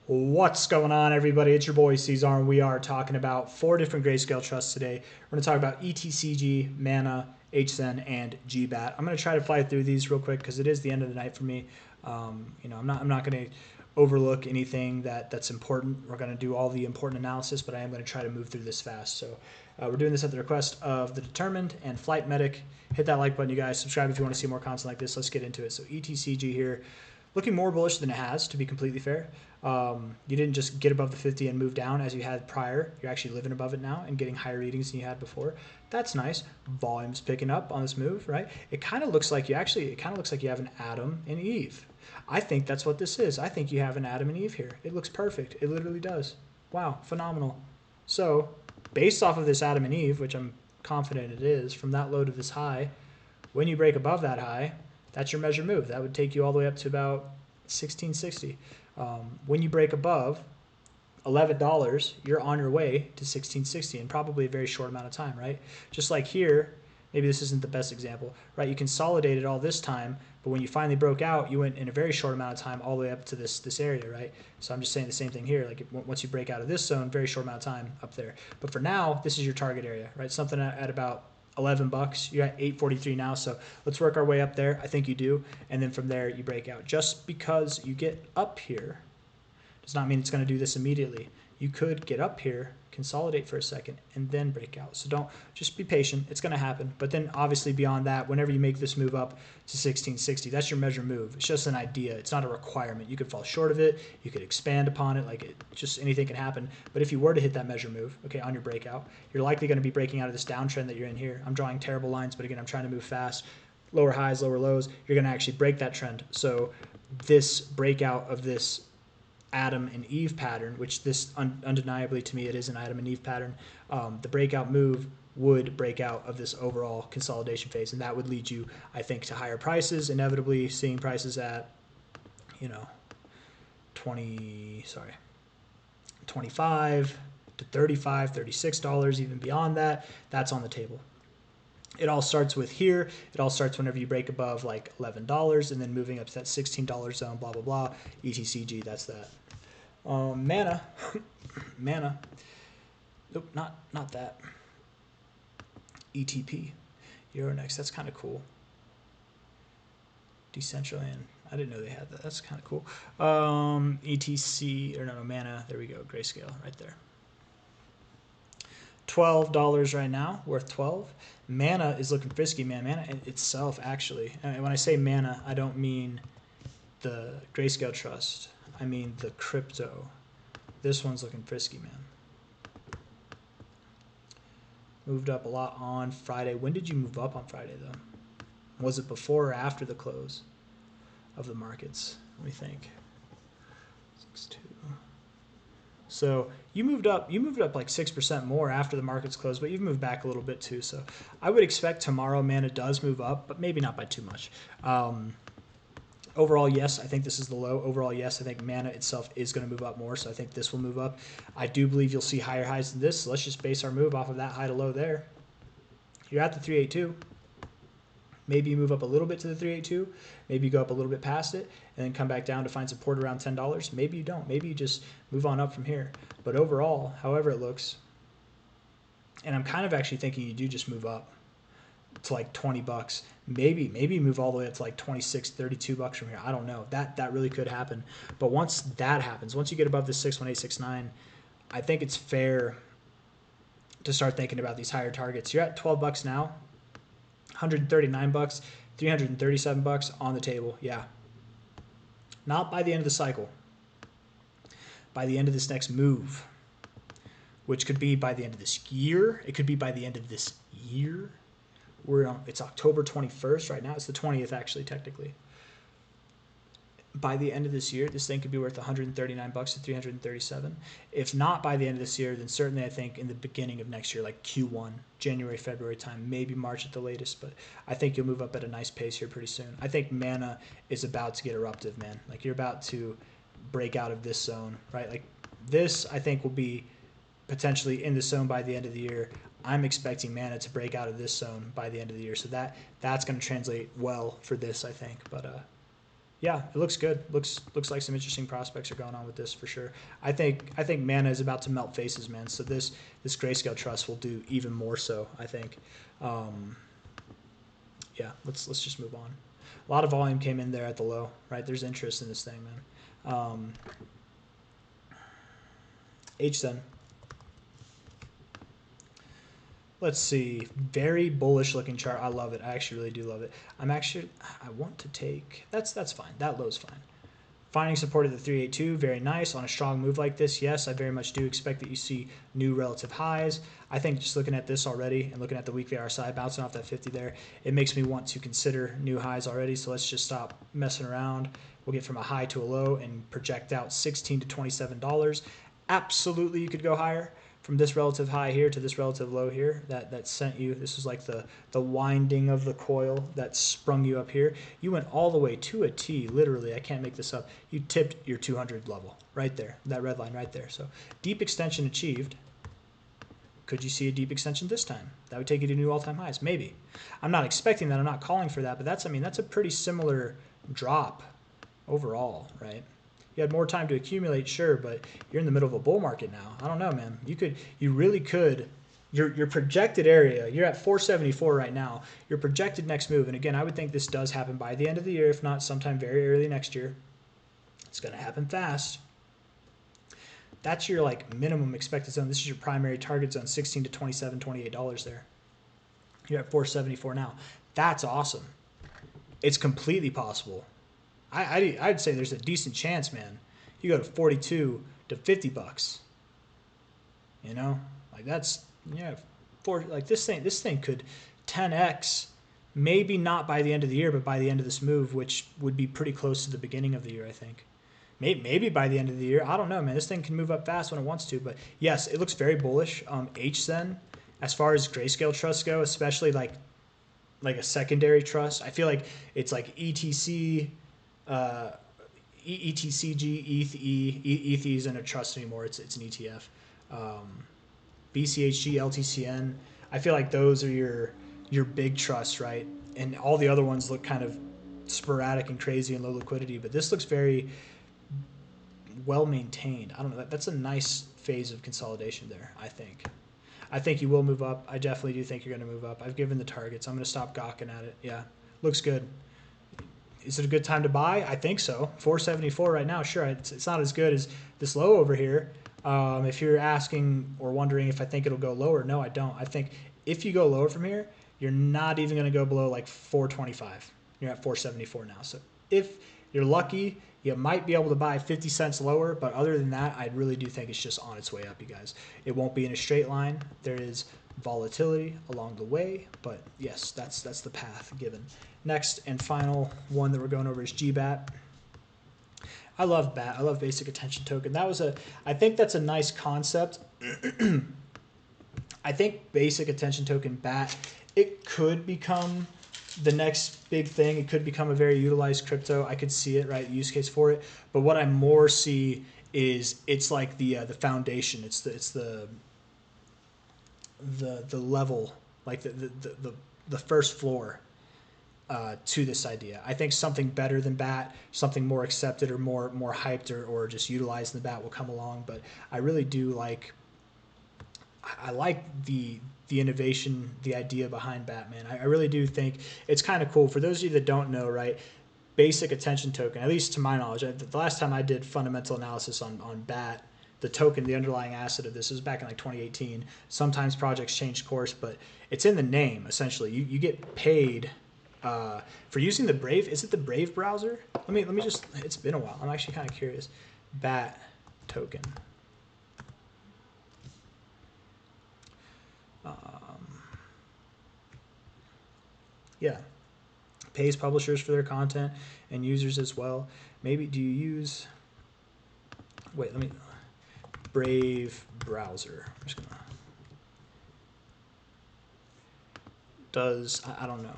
What's going on, everybody? It's your boy C-Zar, and we are talking about 4 different Grayscale trusts today. We're going to talk about ETCG, Mana, Hzen, and GBAT. I'm going to try to fly through these real quick because it is the end of the night for me. I'm not going to overlook anything that's important. We're going to do all the important analysis, but I am going to try to move through this fast. So we're doing this at the request of the Determined and Flight Medic. Hit that like button, you guys. Subscribe if you want to see more content like this. Let's get into it. So ETCG here, looking more bullish than it has, to be completely fair. You didn't just get above the 50 and move down as you had prior. You're actually living above it now and getting higher readings than you had before. That's nice. Volume's picking up on this move, right? It kind of looks like you have an Adam and Eve. I think that's what this is. I think you have an Adam and Eve here. It looks perfect. It literally does. Wow, phenomenal. So, based off of this Adam and Eve, which I'm confident it is, from that low to this high, when you break above that high, that's your measure move. That would take you all the way up to about 1660. When you break above $11, you're on your way to 1660 in probably a very short amount of time, right? Just like here, maybe this isn't the best example, right? You consolidated all this time, but when you finally broke out, you went in a very short amount of time all the way up to this area, right? So I'm just saying the same thing here. Like once you break out of this zone, very short amount of time up there. But for now, this is your target area, right? Something at about $11. You're at 843 now, so let's work our way up there. I think you do, and then from there you break out. Just because you get up here does not mean it's going to do this immediately. You could get up here, consolidate for a second, and then break out. So just be patient. It's going to happen. But then obviously beyond that, whenever you make this move up to 1660, that's your measure move. It's just an idea. It's not a requirement. You could fall short of it. You could expand upon it. Just anything can happen. But if you were to hit that measure move, okay, on your breakout, you're likely going to be breaking out of this downtrend that you're in here. I'm drawing terrible lines, but again, I'm trying to move fast. Lower highs, lower lows. You're going to actually break that trend. So this breakout of this Adam and Eve pattern, which this undeniably to me it is an Adam and Eve pattern, the breakout move would break out of this overall consolidation phase, and that would lead you, I think, to higher prices, inevitably seeing prices at 25 to $35, $36, even beyond that. That's on the table. It all starts with here. It all starts whenever you break above like $11 and then moving up to that $16 zone, blah, blah, blah. ETCG, that's that. Mana. Mana. Nope, not that. ETP. Euronext, that's kind of cool. Decentraland. I didn't know they had that. That's kind of cool. ETC, or no, Mana. There we go. Grayscale right there. $12 right now, worth 12. Mana is looking frisky, man. Mana itself, actually. And when I say Mana, I don't mean the Grayscale Trust. I mean the crypto. This one's looking frisky, man. Moved up a lot on Friday. When did you move up on Friday, though? Was it before or after the close of the markets? Let me think. 6.2. So you moved up like 6% more after the markets closed, but you've moved back a little bit too. So I would expect tomorrow Mana does move up, but maybe not by too much. Overall, yes, I think this is the low. Overall, yes, I think Mana itself is going to move up more, so I think this will move up. I do believe you'll see higher highs than this, so let's just base our move off of that high to low there. You're at the 382. Maybe you move up a little bit to the 382. Maybe you go up a little bit past it and then come back down to find support around $10. Maybe you don't. Maybe you just move on up from here. But overall, however it looks, and I'm kind of actually thinking you do just move up to like $20. Maybe move all the way up to like 26, $32 from here. I don't know. That really could happen. But once that happens, once you get above the 61869, I think it's fair to start thinking about these higher targets. You're at $12 now. $139, $337 on the table. Yeah. Not by the end of the cycle. By the end of this next move, which could be by the end of this year. It could be by the end of this year. It's October 21st right now. It's the 20th, actually, technically. By the end of this year, this thing could be worth $139 to $337. If not by the end of this year, then certainly I think in the beginning of next year, like Q1, January, February time, maybe March at the latest. But I think you'll move up at a nice pace here pretty soon. I think Mana is about to get eruptive, man. Like you're about to break out of this zone, right? Like this, I think, will be potentially in the zone by the end of the year. I'm expecting Mana to break out of this zone by the end of the year. So that's going to translate well for this, I think. But Yeah, it looks good. Looks like some interesting prospects are going on with this for sure. I think Mana is about to melt faces, man. So this Grayscale Trust will do even more so, I think. Yeah, let's just move on. A lot of volume came in there at the low, right? There's interest in this thing, man. Hzen. Let's see. Very bullish looking chart. I love it. I actually really do love it. I want to take, that's fine. That low's fine. Finding support at the 382, very nice. On a strong move like this, yes, I very much do expect that you see new relative highs. I think just looking at this already and looking at the weekly RSI bouncing off that 50 there, it makes me want to consider new highs already. So let's just stop messing around. We'll get from a high to a low and project out $16 to $27. Absolutely, you could go higher. From this relative high here to this relative low here, that sent you, this is like the winding of the coil that sprung you up here. You went all the way to a T, literally, I can't make this up. You tipped your 200 level right there, that red line right there. So deep extension achieved. Could you see a deep extension this time? That would take you to new all-time highs, maybe. I'm not expecting that, I'm not calling for that, but that's a pretty similar drop overall, right? You had more time to accumulate, sure, but you're in the middle of a bull market now. I don't know, man. You really could. Your projected area, you're at 474 right now. Your projected next move, and again, I would think this does happen by the end of the year, if not sometime very early next year. It's going to happen fast. That's your like minimum expected zone. This is your primary target zone, 16 to 27, $28 there. You're at 474 now. That's awesome. It's completely possible. I'd say there's a decent chance, man. You go to 42 to 50 bucks. You know, like that's like this thing could 10x, maybe not by the end of the year, but by the end of this move, which would be pretty close to the beginning of the year, I think. Maybe by the end of the year, I don't know, man. This thing can move up fast when it wants to, but yes, it looks very bullish. Hzen, as far as Grayscale trusts go, especially like a secondary trust, I feel like it's like ETC. ETCG, ETH isn't a trust anymore. It's an ETF. BCHG, LTCN. I feel like those are your big trusts, right? And all the other ones look kind of sporadic and crazy and low liquidity. But this looks very well maintained. I don't know. That's a nice phase of consolidation there, I think. I think you will move up. I definitely do think you're going to move up. I've given the targets. I'm going to stop gawking at it. Yeah, looks good. Is it a good time to buy? I think so. 474 right now. Sure, it's not as good as this low over here. If you're asking or wondering if I think it'll go lower, no, I don't. I think if you go lower from here, you're not even going to go below like 425. You're at 474 now. So if you're lucky, you might be able to buy 50 cents lower. But other than that, I really do think it's just on its way up, you guys. It won't be in a straight line. There is volatility along the way, but yes, that's the path given. Next and final one that we're going over is GBAT. I love BAT. I love basic attention token. I think that's a nice concept. I think basic attention token BAT, it could become the next big thing. It could become a very utilized crypto. I could see it, right? Use case for it. But what I more see is it's like the foundation. It's the level, like the first floor to this idea. I think something better than BAT, something more accepted or more hyped or just utilized than BAT will come along. But I really do like the innovation, the idea behind BAT, man. I really do think it's kind of cool. For those of you that don't know, right, basic attention token, at least to my knowledge, the last time I did fundamental analysis on BAT, the token, the underlying asset of this is back in like 2018. Sometimes projects change course, but it's in the name, essentially. You get paid for using the Brave. Is it the Brave browser? Let me just, it's been a while. I'm actually kind of curious. BAT token. Yeah. Pays publishers for their content and users as well. Maybe do you use, wait, let me, Brave browser. I'm just gonna, I don't know.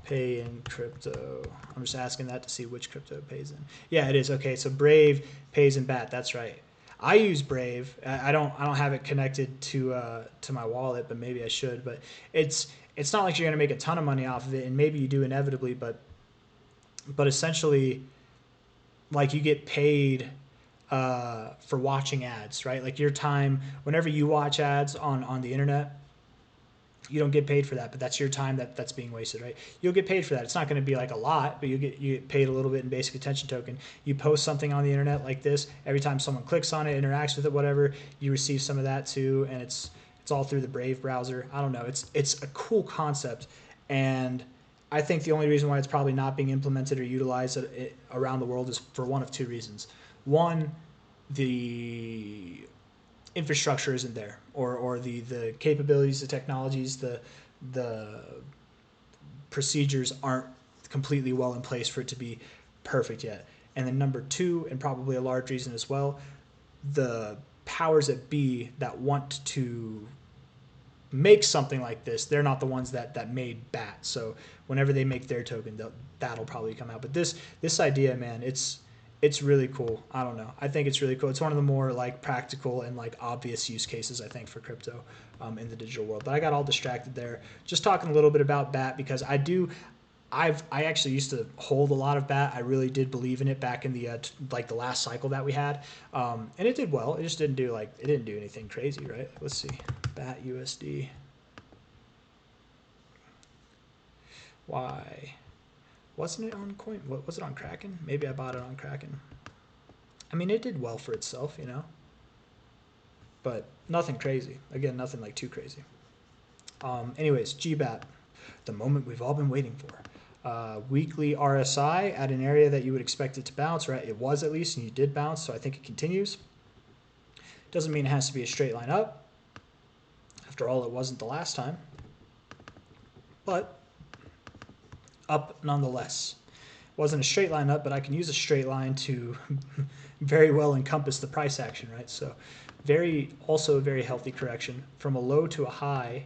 Pay in crypto. I'm just asking that to see which crypto it pays in. Yeah, it is. Okay, so Brave pays in BAT. That's right. I use Brave. I don't have it connected to my wallet, but maybe I should. But it's it's not like you're going to make a ton of money off of it, and maybe you do inevitably, but essentially, like, you get paid for watching ads, right? Like your time, whenever you watch ads on the internet, you don't get paid for that, but that's your time that's being wasted, right? You'll get paid for that. It's not going to be like a lot, but you get paid a little bit in basic attention token. You post something on the internet like this, every time someone clicks on it, interacts with it, whatever, you receive some of that too, and it's all through the Brave browser. I don't know. It's a cool concept, and I think the only reason why it's probably not being implemented or utilized around the world is for one of two reasons. One, the infrastructure isn't there, or the capabilities, the technologies, the procedures aren't completely well in place for it to be perfect yet. And then number two, and probably a large reason as well, the powers that be that want to make something like this, they're not the ones that made BAT. So whenever they make their token, that'll probably come out. But this idea, man, it's really cool. I don't know. I think it's really cool. It's one of the more like practical and like obvious use cases, I think, for crypto in the digital world. But I got all distracted there. Just talking a little bit about BAT because I actually used to hold a lot of BAT. I really did believe in it back in the like the last cycle that we had, and it did well. It just didn't do anything crazy, right? Let's see, BAT USD. Why? Wasn't it on Coin? What was it on Kraken? Maybe I bought it on Kraken. I mean, it did well for itself, you know, but nothing crazy. Again, nothing like too crazy. Anyways, GBAT, the moment we've all been waiting for. Weekly RSI at an area that you would expect it to bounce, right? It was at least, and you did bounce, so I think it continues. Doesn't mean it has to be a straight line up. After all, it wasn't the last time, but up nonetheless. Wasn't a straight line up, but I can use a straight line to very well encompass the price action, right? So also a very healthy correction from a low to a high,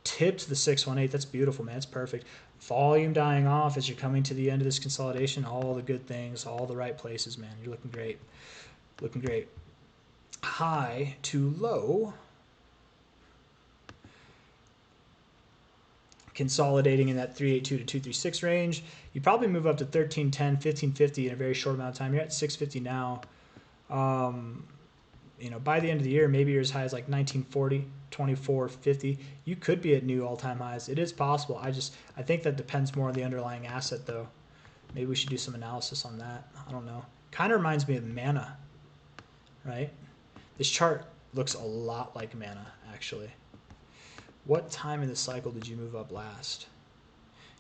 tipped the 618. That's beautiful, man. It's perfect. Volume dying off as you're coming to the end of this consolidation. All the good things, all the right places, man. You're looking great. Looking great. High to low. Consolidating in that 382 to 236 range. You probably move up to 1310, 1550 in a very short amount of time. You're at 650 now. You know, by the end of the year, maybe you're as high as like 1940, 2450. You could be at new all-time highs. It is possible. I think that depends more on the underlying asset, though. Maybe we should do some analysis on that. I don't know. Kind of reminds me of Mana, right? This chart looks a lot like Mana, actually. What time in the cycle did you move up last?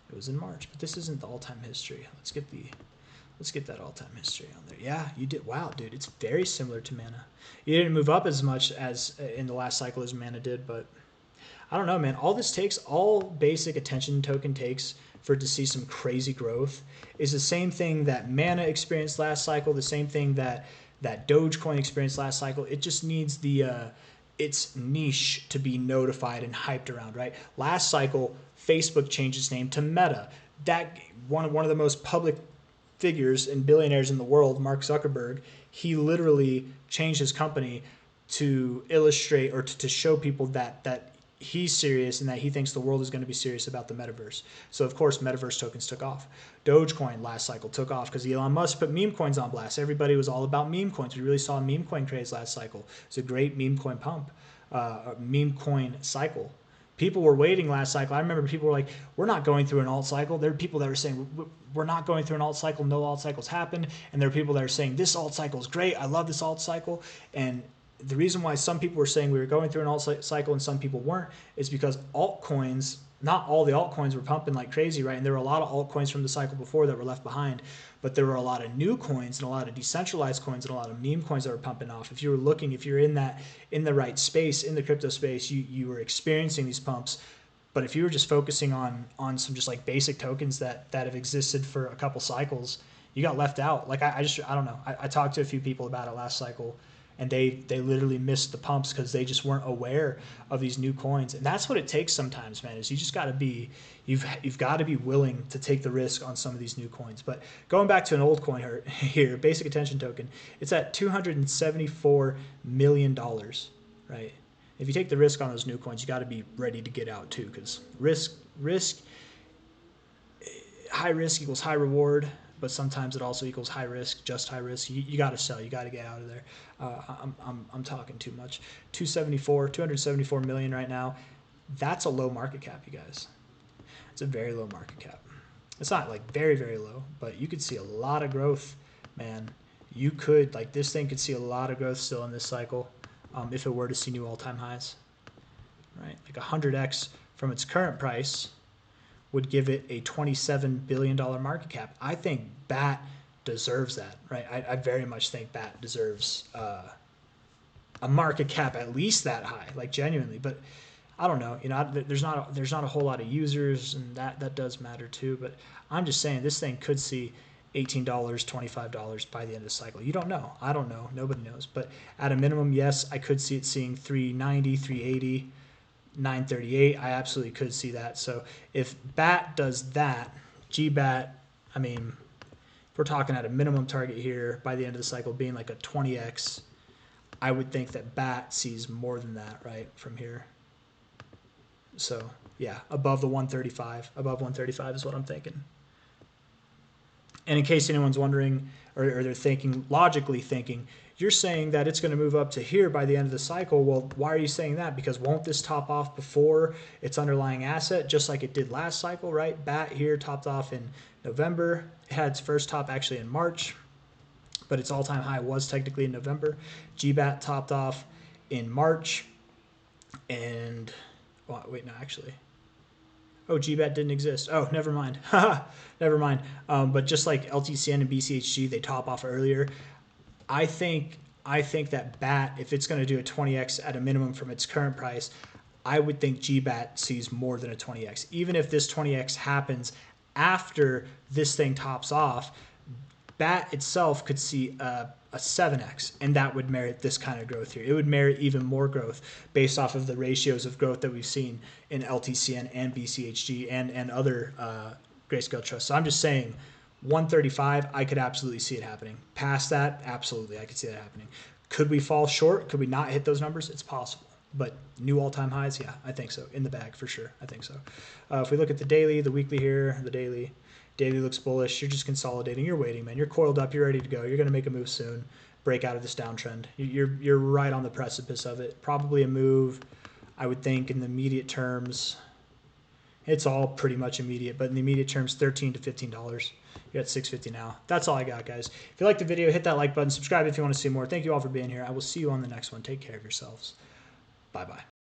It was in March, but this isn't the all-time history. Let's get that all-time history on there. Yeah, you did. Wow, dude, it's very similar to Mana. You didn't move up as much as in the last cycle as Mana did, but I don't know, man. All basic attention token takes for it to see some crazy growth is the same thing that Mana experienced last cycle, the same thing that Dogecoin experienced last cycle. It just needs its niche to be notified and hyped around, right? Last cycle, Facebook changed its name to Meta. That one of the most public figures and billionaires in the world, Mark Zuckerberg, he literally changed his company to illustrate or to show people that he's serious and that he thinks the world is going to be serious about the metaverse. So of course, metaverse tokens took off. Dogecoin last cycle took off because Elon Musk put meme coins on blast. Everybody was all about meme coins. We really saw a meme coin craze last cycle. It's a great meme coin pump, meme coin cycle. People were waiting last cycle. I remember people were like, we're not going through an alt cycle. There are people that were saying, we're not going through an alt cycle. No alt cycles happened. And there are people that are saying, this alt cycle is great. I love this alt cycle. And the reason why some people were saying we were going through an alt cycle and some people weren't is because altcoins, not all the altcoins were pumping like crazy, right? And there were a lot of altcoins from the cycle before that were left behind, but there were a lot of new coins and a lot of decentralized coins and a lot of meme coins that were pumping off. If you're in the right space, in the crypto space, you were experiencing these pumps. But if you were just focusing on some just like basic tokens that have existed for a couple cycles, you got left out. Like I don't know. I talked to a few people about it last cycle, and they literally missed the pumps because they just weren't aware of these new coins. And that's what it takes sometimes, man, is you've got to be willing to take the risk on some of these new coins. But going back to an old coin here, basic attention token, it's at $274 million, right? If you take the risk on those new coins, you got to be ready to get out too, because high risk equals high reward, but sometimes it also equals high risk, just high risk. You got to sell. You got to get out of there. I'm talking too much. 274 million right now. That's a low market cap, you guys. It's a very low market cap. It's not like very, very low, but you could see a lot of growth, man. You could, like, this thing could see a lot of growth still in this cycle if it were to see new all-time highs, right? Like 100x from its current price would give it a $27 billion market cap. I think BAT deserves that, right? I very much think BAT deserves a market cap at least that high, like genuinely. But I don't know, there's not a whole lot of users, and that does matter too. But I'm just saying this thing could see $18, $25 by the end of the cycle. You don't know. I don't know. Nobody knows. But at a minimum, yes, I could see it seeing 390, 380, 938. I absolutely could see that. So if BAT does that, GBAT, I mean, if we're talking at a minimum target here by the end of the cycle being like a 20x, I would think that BAT sees more than that, right, from here. So, yeah, above the 135. Above 135 is what I'm thinking. And in case anyone's wondering, or they're thinking, logically thinking, you're saying that it's going to move up to here by the end of the cycle. Well, why are you saying that? Because won't this top off before its underlying asset, just like it did last cycle, right? BAT here topped off in November. It had its first top actually in March, but its all-time high was technically in November. GBAT topped off in March, and well, wait, no, actually. Oh, GBAT didn't exist. Oh, never mind. Never mind. But just like LTCN and BCHG, they top off earlier. I think that BAT, if it's going to do a 20x at a minimum from its current price, I would think GBAT sees more than a 20x. Even if this 20x happens after this thing tops off, BAT itself could see a 7x, and that would merit this kind of growth here. It would merit even more growth based off of the ratios of growth that we've seen in LTCN and BCHG and other Grayscale trusts. So I'm just saying 135, I could absolutely see it happening. Past that, absolutely, I could see that happening. Could we fall short? Could we not hit those numbers? It's possible. But new all-time highs, yeah, I think so. In the bag, for sure. I think so. If we look at the daily, the weekly here, the daily looks bullish. You're just consolidating. You're waiting, man. You're coiled up. You're ready to go. You're going to make a move soon. Break out of this downtrend. You're right on the precipice of it. Probably a move, I would think, in the immediate terms. It's all pretty much immediate, but in the immediate terms, $13 to $15. You're at $6.50 now. That's all I got, guys. If you liked the video, hit that like button. Subscribe if you want to see more. Thank you all for being here. I will see you on the next one. Take care of yourselves. Bye-bye.